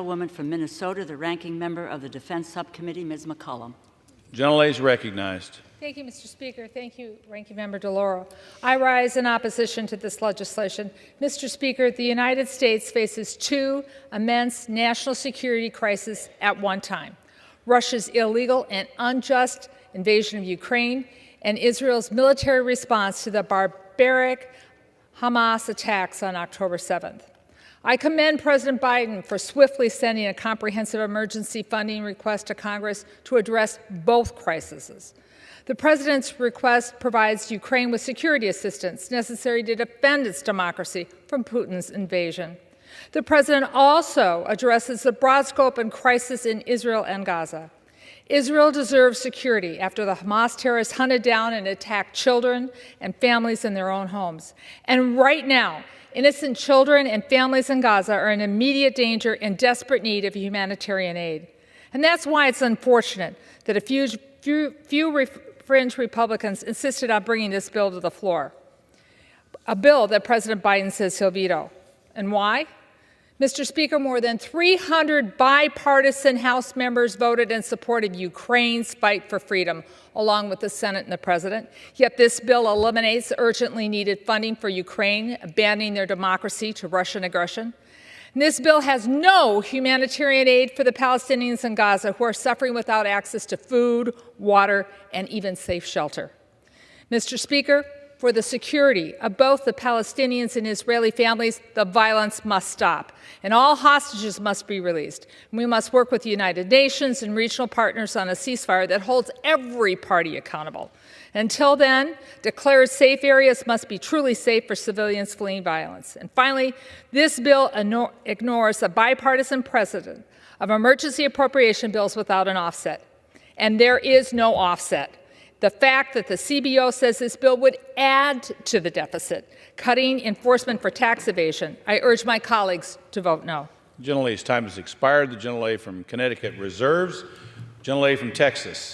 Woman from Minnesota, the ranking member of the Defense Subcommittee, Ms. McCollum. Gentlelady is recognized. Thank you, Mr. Speaker. Thank you, Ranking Member DeLauro. I rise in opposition to this legislation. Mr. Speaker, the United States faces two immense national security crises at one time: Russia's illegal and unjust invasion of Ukraine and Israel's military response to the barbaric Hamas attacks on October 7th. I commend President Biden for swiftly sending a comprehensive emergency funding request to Congress to address both crises. The President's request provides Ukraine with security assistance necessary to defend its democracy from Putin's invasion. The President also addresses the broad scope and crisis in Israel and Gaza. Israel deserves security after the Hamas terrorists hunted down and attacked children and families in their own homes. And right now, innocent children and families in Gaza are in immediate danger and desperate need of humanitarian aid. And that's why it's unfortunate that a few fringe Republicans insisted on bringing this bill to the floor, a bill that President Biden says he'll veto. And why? Mr. Speaker, more than 300 bipartisan House members voted in support of Ukraine's fight for freedom, along with the Senate and the President. Yet this bill eliminates urgently needed funding for Ukraine, abandoning their democracy to Russian aggression. And this bill has no humanitarian aid for the Palestinians in Gaza, who are suffering without access to food, water, and even safe shelter. Mr. Speaker, for the security of both the Palestinians and Israeli families, the violence must stop, and all hostages must be released. And we must work with the United Nations and regional partners on a ceasefire that holds every party accountable. Until then, declared safe areas must be truly safe for civilians fleeing violence. And finally, this bill ignores a bipartisan precedent of emergency appropriation bills without an offset. And there is no offset. The fact that the CBO says this bill would add to the deficit, cutting enforcement for tax evasion. I urge my colleagues to vote no. Gentlelady's time has expired. The gentlelady from Connecticut reserves. Gentlelady from Texas.